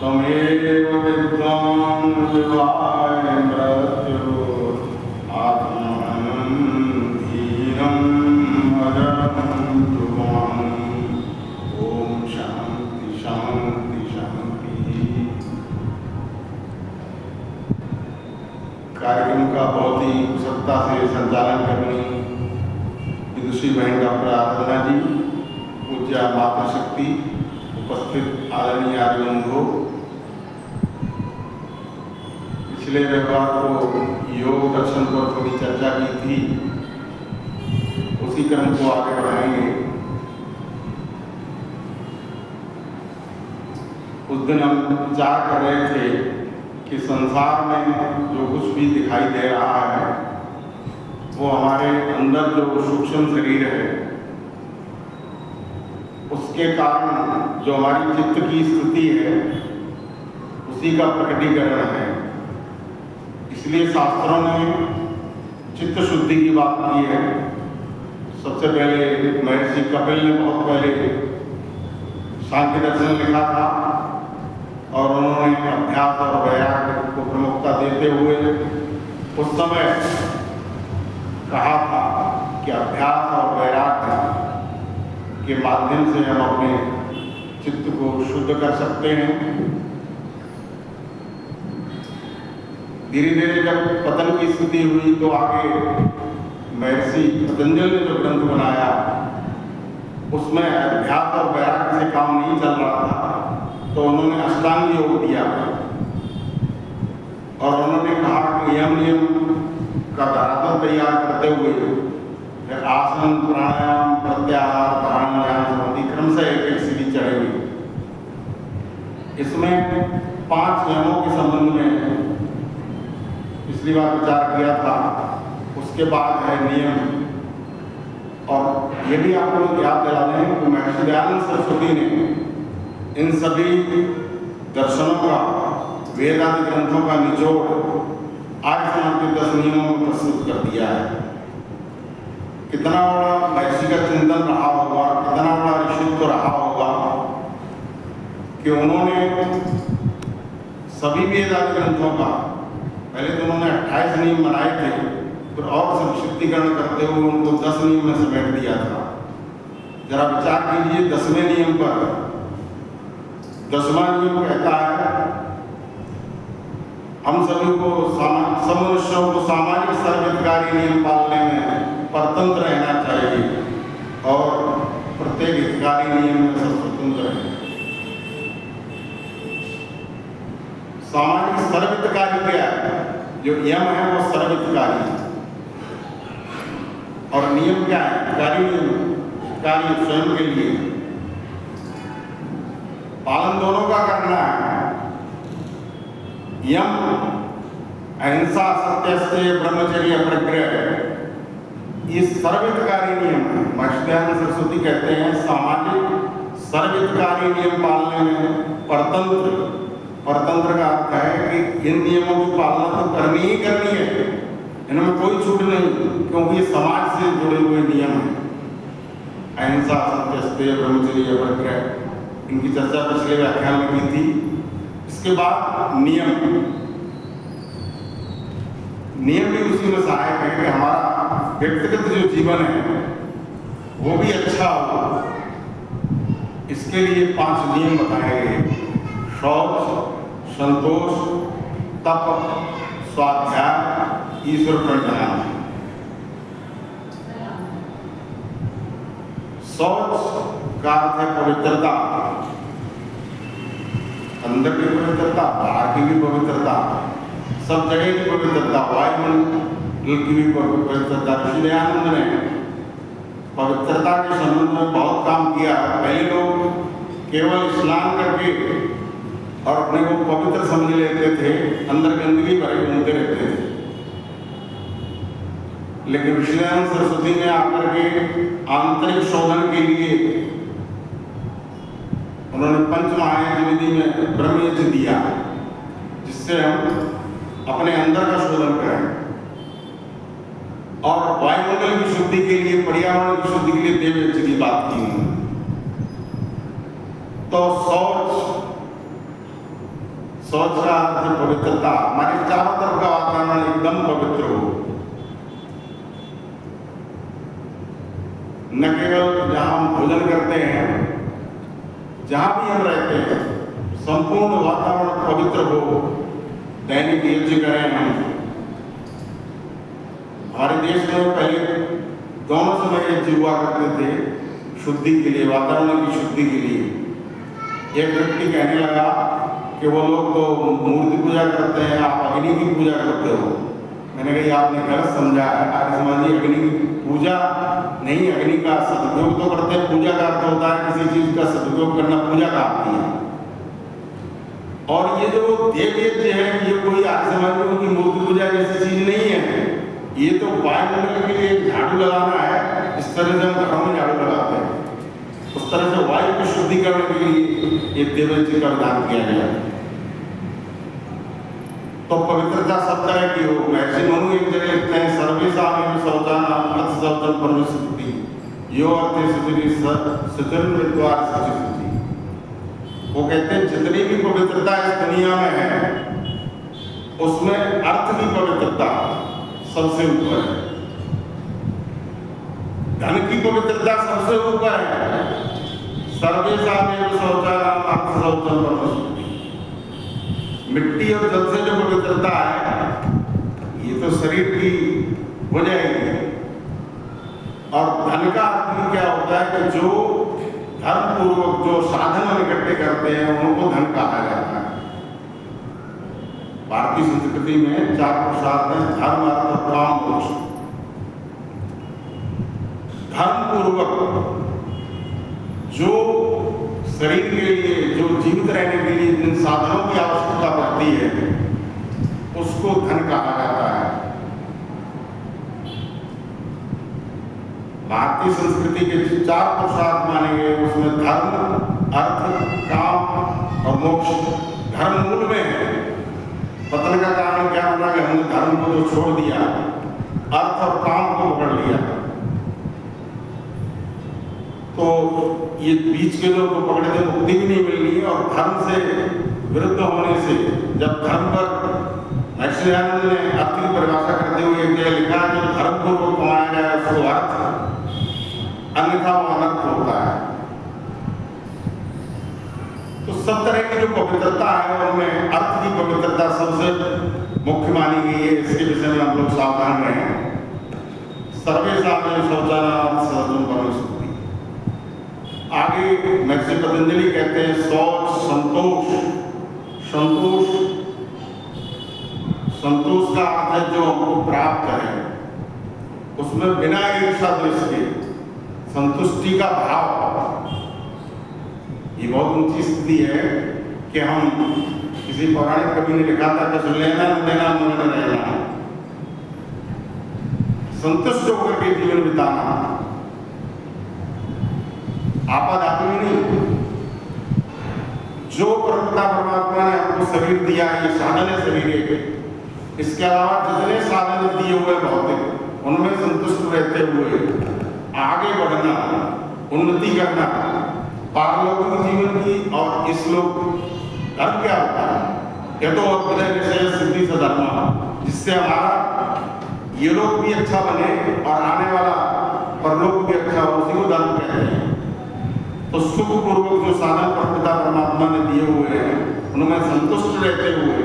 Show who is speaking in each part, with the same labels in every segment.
Speaker 1: त्वमेव विद्वान् विवाय मृत्यु आत्मनं धीरं अजरं ध्रुवम्। ओम शांति शांति शांति। कार्यक्रम का बहुत ही कुशलता से संचालन करनी विदुषी बहन डॉक्टर आराधना जी, पूज्य मातृशक्ति, उपस्थित आदरणीय आर्यबंधु। पिछले रविवार को योग दर्शन पर थोड़ी चर्चा की थी, उसी क्रम को आगे बढ़ाएंगे। उस दिन हम विचार कर रहे थे कि संसार में जो कुछ भी दिखाई दे रहा है वो हमारे अंदर जो सूक्ष्म शरीर है उसके कारण जो हमारी चित्त की स्थिति है उसी का प्रकटीकरण है। इसलिए शास्त्रों ने चित्त शुद्धि की बात की है। सबसे पहले महर्षि कपिल ने बहुत पहले सांख्य दर्शन लिखा था और उन्होंने अभ्यास और वैराग्य को प्रमुखता देते हुए उस समय कहा था कि अभ्यास और वैराग्य के माध्यम से हम अपने चित्त को शुद्ध कर सकते हैं। धीरे धीरे जब पतन की स्थिति हुई तो आगे महर्षि पतंजलि ने जो ग्रंथ बनाया उसमें अभ्यास और वैराग्य से काम नहीं चल रहा था तो उन्होंने अष्टांग योग दिया और उन्होंने कहा कि नियम का धरातल तैयार करते हुए आसन, प्राणायाम, प्रत्याहार, धारणा, ध्यान, समाधि क्रम से एक एक सीढ़ी चढ़ेगी। इसमें 5 नियमों के संबंध में पिछली बार विचार किया था। उसके बाद है नियम। और ये भी आपको याद दिला दें कि महर्षि दयानंद सरस्वती ने इन सभी दर्शनों का, वेद आदि ग्रंथों का निचोड़ आर्य समाज के 10 नियमों में प्रस्तुत कर दिया है। कितना बड़ा महर्षि का चिंतन रहा होगा, कितना बड़ा ऋषित्व रहा होगा कि उन्होंने सभी वेद आदि ग्रंथों का, पहले तो उन्होंने 28 नियम बनाए थे, फिर और संक्षिप्तीकरण करते हुए उनको 10 नियम में समेट दिया था। जरा विचार कीजिए 10वें नियम पर। 10वां नियम कहता है हम सभी को, सब मनुष्यों को सामाजिक सर्वहितकारी नियम पालने में परतंत्र रहना चाहिए और प्रत्येक हितकारी नियम में सब स्वतंत्र है। सामाजिक सर्वहितकारी क्या है? जो यम है वो सर्वहितकारी है। और नियम क्या है? कार्य स्वयं के लिए, पालन दोनों का करना है। यम अहिंसा, सत्यस्तेय, ब्रह्मचर्य, अपरिग्रह, ये सर्वहितकारी नियम है। महर्षि दयानंद सरस्वती कहते हैं सामाजिक सर्वहितकारी नियम पालने में परतंत्र का अर्थ है कि इन नियमों की पालना तो करनी ही करनी है, इनमें कोई छूट नहीं, क्योंकि ये समाज से जुड़े हुए नियम हैं। अहिंसा, सत्यस्तेय, ब्रह्मचर्य, अपरिग्रह, इनकी चर्चा पिछले व्याख्यान में की थी। इसके बाद नियम भी उसी में सहायक है कि हमारा व्यक्तिगत जो जीवन है वो भी अच्छा हो। इसके लिए 5 नियम बताए गए: शौच, संतोष, तप, स्वाध्याय, ईश्वर प्रणिधान। शौच का अर्थ है पवित्रता, अंदर की पवित्रता, बाहर की भी पवित्रता, सब जगह की पवित्रता, वायुमंडल की भी पवित्रता। ऋषि दयानंद ने पवित्रता के संबंध में बहुत काम किया। पहले लोग केवल स्नान करके और अपने को पवित्र समझ लेते थे, अंदर गंदगी भरे घूमते रहते थे। लेकिन ऋषि दयानंद सरस्वती ने आकर के आंतरिक शोधन के लिए उन्होंने पंचमहायज्ञ विधि में ब्रह्मयज्ञ दिया, जिससे हम अपने अंदर का शोधन करें। और वायुमंडल की शुद्धि के लिए, पर्यावरण की शुद्धि के लिए देवयज्ञ की बात की। तो शौच शौच का अर्थ है पवित्रता। हमारे चारों तरफ का वातावरण एकदम पवित्र हो, न केवल जहां हम भोजन करते हैं, जहां भी हम रहते हैं, संपूर्ण वातावरण पवित्र हो। दैनिक यज्ञ करें हम। हमारे देश में पहले दोनों समय यज्ञ हुआ करते थे, शुद्धि के लिए, वातावरण की शुद्धि के लिए। एक व्यक्ति कहने लगा कि वो लोग तो मूर्ति पूजा करते हैं, आप अग्नि की पूजा करते हो। मैंने कहा आपने गलत समझा है आर्य समाजी, अग्नि की पूजा नहीं, अग्नि का सदुपयोग तो करते हैं। पूजा का अर्थ होता है किसी चीज का सदुपयोग करना, पूजा का आती है। और ये जो देव यज्ञ है, ये कोई आर्य समाजियों की मूर्ति पूजा जैसी चीज नहीं है। ये तो वायुमंडल के लिए झाड़ू लगाना है, इस तरह से हम घरों में झाड़ू लगाते हैं। उस तरह से वायु को शुद्धिकरण के लिए ये देव यज्ञ का विधान किया गया। तो पवित्रता सब तरह की हो। महर्षि मनु एक जगह लिखते हैं, सर्वेषामेव शौचानाम् अर्थ शौचं परमेष्ठिः यो अर्थे शुचिर्द्वार शुचि। वो कहते हैं जितनी भी पवित्रता इस दुनिया में है, उसमें अर्थ की पवित्रता सबसे ऊपर है। धन की पवित्रता सबसे ऊपर है। सर्वेषामेव शौचानाम् अर्थ शौचं परमेष्ठिः। मिट्टी और जल से जो पवित्रता है, ये तो शरीर की हो जाएगी। और धन का अर्थ क्या होता है कि जो धर्म पूर्वक जो साधन हम इकट्ठे करते हैं, उनको धन कहा जाता है। भारतीय संस्कृति में 4 पुरुषार्थ हैं, धर्म, अर्थ, काम, मोक्ष। धर्म पूर्वक जो शरीर के लिए, जो जीवित रहने के लिए जिन साधनों की आवश्यकता पड़ती है, उसको धन कहा जाता है। भारतीय संस्कृति के 4 पुरुषार्थ माने गए, उसमें धर्म, अर्थ, काम और मोक्ष। धर्म मूल में है। पतन का कारण क्या होना कि हमने धर्म को जो छोड़ दिया, अर्थ और काम को पकड़ लिया। तो ये बीच के लोग को पकड़े थे, मुक्ति भी नहीं मिल रही है। और धर्म से विरुद्ध होने से, जब धर्म पर महर्षि दयानंद ने अर्थ की परिभाषा करते हुए एक जगह लिखा है, जो धर्म पूर्वक कमाया जाए उसको अर्थ, अन्यथा वो अनर्थ होता है। तो सब तरह की जो पवित्रता है, उनमें अर्थ की पवित्रता सबसे मुख्य मानी गई है। इसके विषय में हम लोग सावधान रहें। सर्वेषामेव शौचानाम् अर्थ शौचं परमेष्ठिः। आगे महर्षि पतंजलि कहते हैं, शौच संतोष। संतोष, संतोष का अर्थ है जो हमको प्राप्त करें, उसमें बिना ईर्ष्या द्वेष के संतुष्टि का भाव। ये बहुत ऊंची स्थिति है कि हम, किसी पौराणिक कवि ने लिखा था, कुछ लेना न देना, मन में रहना, संतुष्ट होकर के जीवन बिताना, आपाधापी नहीं। जो परमात्मा ने हमको शरीर दिया, ये साधन है शरीर के, इसके अलावा जितने साधन दिए हुए भौतिक, उनमें संतुष्ट रहते हुए आगे बढ़ना, उन्नति करना, पारलौकिक जीवन की। और इस लोक धर्म क्या होता है? यह तो अभ्युदय विषय सिद्धि सधर्म, जिससे हमारा ये लोग भी अच्छा बने और आने वाला परलोक भी अच्छा हो, उसी को धर्म कहते हैं। तो सुख पूर्वक जो साधन पिता परमात्मा ने दिए हुए हैं, उनमें संतुष्ट रहते हुए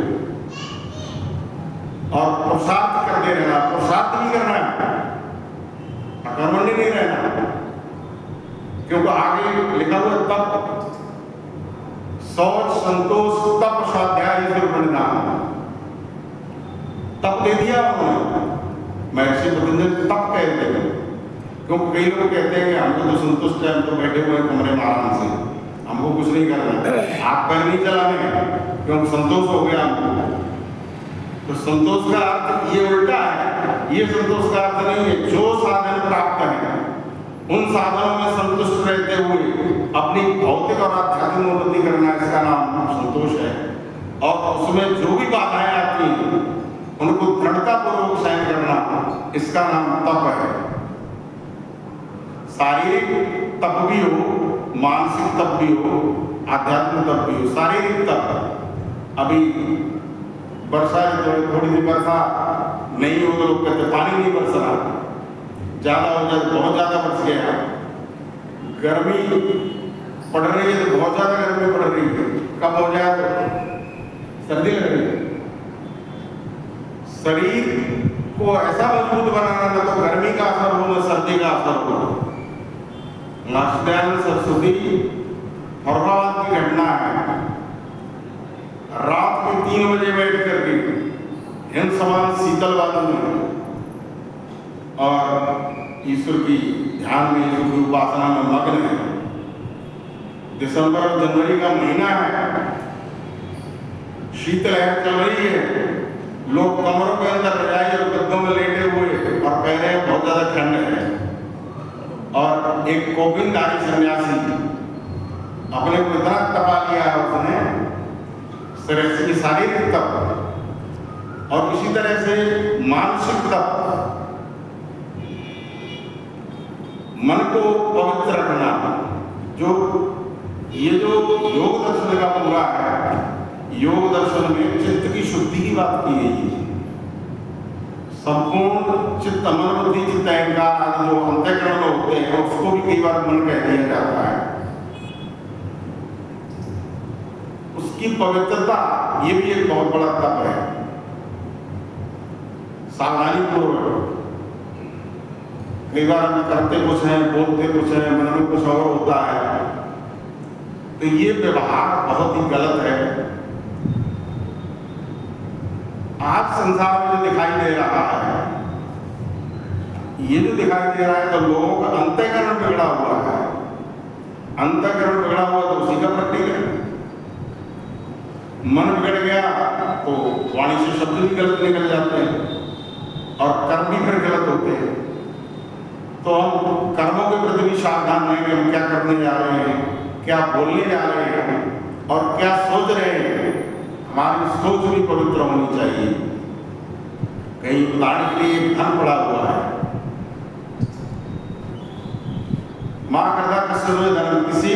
Speaker 1: और पुरुषार्थ करते रहना। पुरुषार्थ भी करना है, अकर्मण्य नहीं रहना। क्योंकि आगे लिखा हुआ तप, शौच, संतोष, तप, स्वाध्याय, परिणाम। तप दे दिया उन्होंने, महर्षि पतंजलि तप कहते हैं। क्योंकि कई लोग कहते हैं कि हमको तो संतुष्ट है, हम तो बैठे हुए कमरे में आराम से, हमको कुछ नहीं करना, आप पैर नहीं चलाने, क्योंकि संतोष हो गया हमको। तो संतोष का अर्थ ये उल्टा है। ये संतोष का अर्थ नहीं है। जो साधन प्राप्त है, उन साधनों में संतुष्ट रहते हुए अपनी भौतिक और आध्यात्मिक उन्नति करना, इसका नाम संतोष है। और उसमें जो भी बाधाएं आती हैं, उनको दृढ़ता पूर्वक सहन करना, इसका नाम तप है। शारीरिक तप भी हो, मानसिक तप भी हो, आध्यात्मिक तप भी हो। शारीरिक तप अभी वर्षा थोड़ी सी वर्षा नहीं हो तो लोग कहते पानी नहीं बरस रहा, ज़्यादा हो जाए तो बहुत ज़्यादा बरस गया। गर्मी पड़ रही है तो बहुत ज़्यादा गर्मी पड़ रही है, कब हो जाए तो सर्दी लग रही है। शरीर को ऐसा मजबूत बनाना ना तो गर्मी का असर हो ना सर्दी का असर हो। नाचदयानंद सरस्वती फर्रुखाबाद की घटना है, रात में 3 बजे बैठ करके हिंद समान शीतल वादन में और ईश्वर की ध्यान में, ईश्वर की उपासना में मग्न है। दिसंबर और जनवरी का महीना है, शीतलहर चल रही है, लोग कमरों के अंदर रजाई और गद्दों में लेटे हुए और कह रहे हैं बहुत ज्यादा ठंड है। और एक कोपिनधारी सन्यासी अपने को इतना तपा लिया है उसने, शारीरिक तप और इसी तरह से मानसिक तप, मन को पवित्र रखना। जो ये जो योग दर्शन का पूरा है, योग दर्शन में चित्त की शुद्धि की बात की गई है। संपूर्ण चित्त, मन, बुद्धि, चित्त, अहंकार आदि जो अंतःकरण में होते हैं उसको भी कई बार मन कह दिया जाता है। उसकी पवित्रता ये भी एक बहुत बड़ा तप है। सावधानी पूर्वक, कई बार हम करते कुछ हैं, बोलते कुछ हैं, मन में कुछ और होता है, तो ये व्यवहार बहुत ही गलत है। आज संसार में जो दिखाई दे रहा है, ये जो दिखाई दे रहा है तो लोगों का अंतःकरण बिगड़ा हुआ है। अंतःकरण बिगड़ा हुआ तो उसी का प्रतीक है। मन बिगड़ गया तो वाणी से शब्द भी गलत निकल जाते हैं और कर्म भी फिर गलत होते हैं। तो हम कर्मों के प्रति भी सावधान रहेंगे, हम क्या करने जा रहे हैं, क्या बोलने जा रहे हैं और क्या सोच रहे हैं। हमारी सोच भी पवित्र होनी चाहिए। कहीं उदाहरण के लिए धन पड़ा हुआ है, मां करता धन, किसी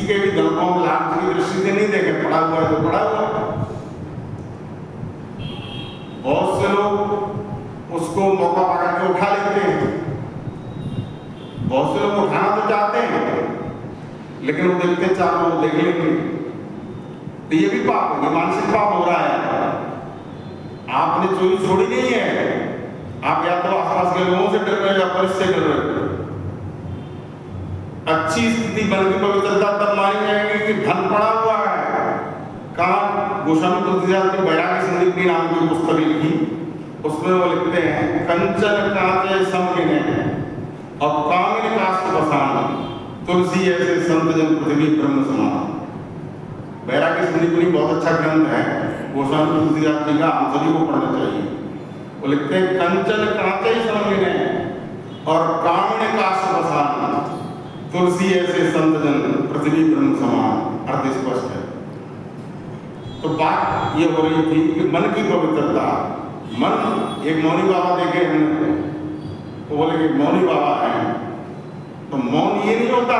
Speaker 1: के भी धन को हम लाभ की दृष्टि से नहीं देखें, पड़ा हुआ है तो पड़ा हुआ है। बहुत से लोग उसको मौका पकड़ के उठा लेते हैं, बहुत से लोग उठाना तो चाहते हैं लेकिन वो देखते चाह वो देख लेंगे, तो ये भी पाप है, ये मानसिक पाप हो रहा है। आपने चोरी छोड़ी नहीं है, आप या तो आसपास के लोगों से डर रहे हो या पुलिस से डर रहे हो। अच्छी स्थिति मन की पवित्रता तब मानी जाएगी कि धन पड़ा हुआ है। कहाँ गोस्वामी तुलसीदास ने बैरागी संदीप की नाम की पुस्तक लिखी, उसमें वो लिखते हैं, कंचन कांचे समगिने और कामिनी काष्ठ बसान, तुलसी ऐसे संत जन पृथ्वी ब्रह्म समान। बैरागी संदीप बहुत अच्छा ग्रंथ है, गोस्वामी तुलसीदास जी का, हम सभी को पढ़ना चाहिए। वो लिखते हैं, कंचन कांचे समगिने और कामिनी काष्ठ बसान, तुलसी ऐसे संत जन पृथ्वी ब्रह्म समान। अर्थ स्पष्ट है। तो बात ये हो रही थी कि मन की पवित्रता। मन, एक मौनी बाबा देखे हमने, तो बोले कि मौनी बाबा है, तो मौन ये नहीं होता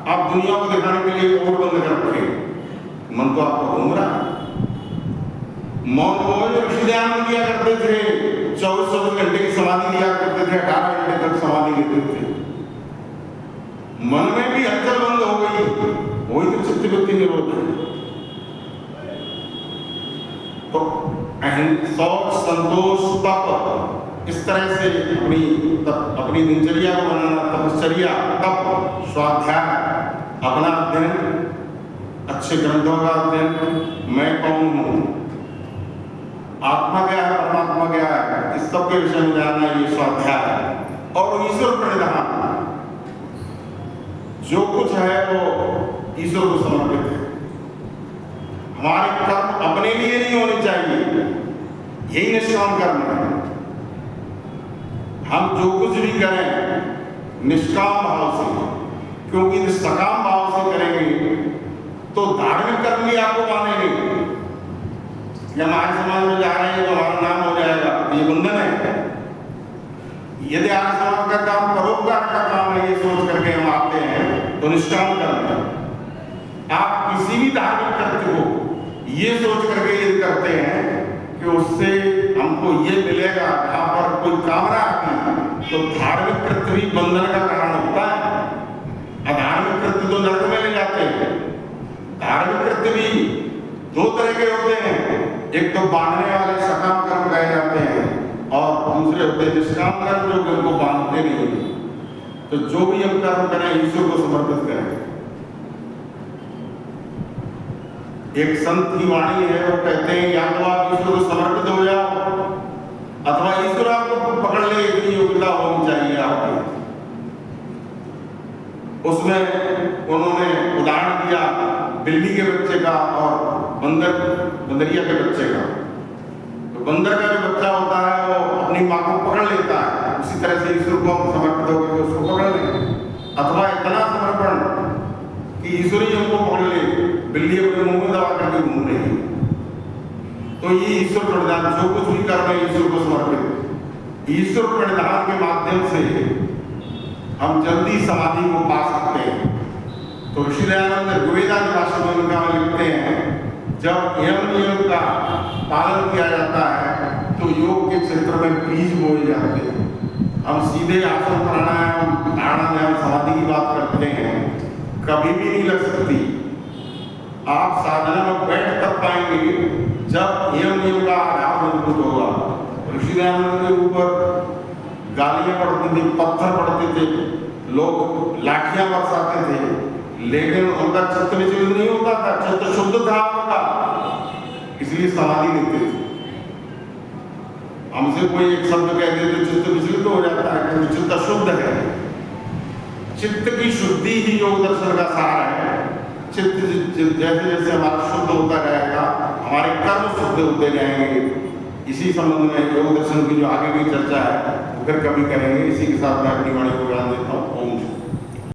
Speaker 1: आप दुनिया को दिखाने के लिए ओट बंद कर रखे, मन तो आपको घूम रहा। मौन को जो ऋषि ध्यान किया करते थे, 24 घंटे की समाधि लिया करते थे, 18 घंटे तक समाधि लेते थे। मन में भी हलचल बंद हो गई, वही तो चित्त वृत्ति निरोध है। तो शौच, संतोष, तप, इस तरह से अपनी दिनचर्या को बनाना, तपश्चर्या, तप, स्वाध्याय, अपना अध्ययन, अच्छे ग्रंथों का अध्ययन, मैं कौन हूँ, आत्मा क्या है, परमात्मा क्या है, इस सब के विषय में जानना, ये स्वाध्याय। और ईश्वर प्रणिधान, जो कुछ है वो ईश्वर को समर्पित है। हमारे कर्म अपने लिए नहीं होने चाहिए, यही निष्काम कर्म है। हम जो कुछ भी करें निष्काम भाव से, क्योंकि सकाम भाव से करेंगे तो धार्मिक कर्म भी आपको मानेंगे कि हमारे समाज में जा रहे हैं तो हमारा नाम हो जाएगा, ये बंधन है। यदि आज समाज का काम परोपकार का काम है, ये सोच करके हम आते हैं तो निष्काम कर्म है। आप किसी भी धार्मिक कृत्य को ये सोच करके यदि करते हैं कि उससे हमको ये मिलेगा, जहाँ पर कोई कामना आती, तो धार्मिक कृत्य भी बंधन का कारण होता है। अधार्मिक कृत्य तो नरक में ले जाते हैं। धार्मिक कृत्य भी दो तरह के होते हैं, एक तो बांधने वाले सकाम कर्म कहे जाते हैं, और दूसरे होते हैं निष्काम कर्म, जो कि उनको बांधते नहीं। तो जो भी हम कर्म करें ईश्वर को समर्पित करें। एक संत की वाणी है, वो कहते हैं या तो आप ईश्वर को समर्पित हो जाओ, अथवा ईश्वर आपको पकड़ ले, इतनी योग्यता होनी चाहिए आपकी। उसमें उन्होंने उदाहरण दिया बिल्ली के बच्चे का और बंदरिया के बच्चे का। तो बंदर का जो बच्चा होता है वो अपनी माँ को पकड़ लेता है, उसी तरह से ईश्वर को हम समर्पित होकर उसको पकड़ लें, अथवा इतना समर्पण कि ईश्वर ही हमको पकड़ ले। बिल्ली अपने मुंह में दबा करके घूम रही है, तो ये ईश्वर प्रणिधान, जो कुछ भी कर रहे हैं ईश्वर को समर्पित। ईश्वर प्रणिधान के माध्यम से हम जल्दी समाधि को पा सकते हैं। तो ऋषि दयानंद वेदांत भाषा में उनका लिखते हैं, जब यम नियम का पालन किया जाता है तो योग के क्षेत्र में बीज बोए जाते हैं। हम सीधे आसन प्राणायाम धारणा ध्यान समाधि की बात करते हैं, कभी भी नहीं लग सकती। आप साधना में बैठ कर पाएंगे जब यम नियम का आधार मजबूत होगा। ऋषि दयानंद के ऊपर गालियां पड़ती थी, पत्थर पड़ते थे, लोग लाठियां बरसाते थे, लेकिन उनका चित्त विचलित नहीं होता था, चित्त शुद्ध था उनका, इसलिए समाधि लेते थे। हमसे कोई एक शब्द कह दे तो चित्त विचलित हो जाता है, क्योंकि चित्त शुद्ध है। चित्त की शुद्धि ही योग दर्शन का सार है। चित्त जैसे जैसे हमारा शुद्ध होता रहेगा, हमारे कर्म शुद्ध होते जाएंगे। इसी संबंध में योग दर्शन की जो आगे की चर्चा है वो फिर कभी करेंगे। इसी के साथ मैं अपनी वाणी को विराम देता हूँ। ओम।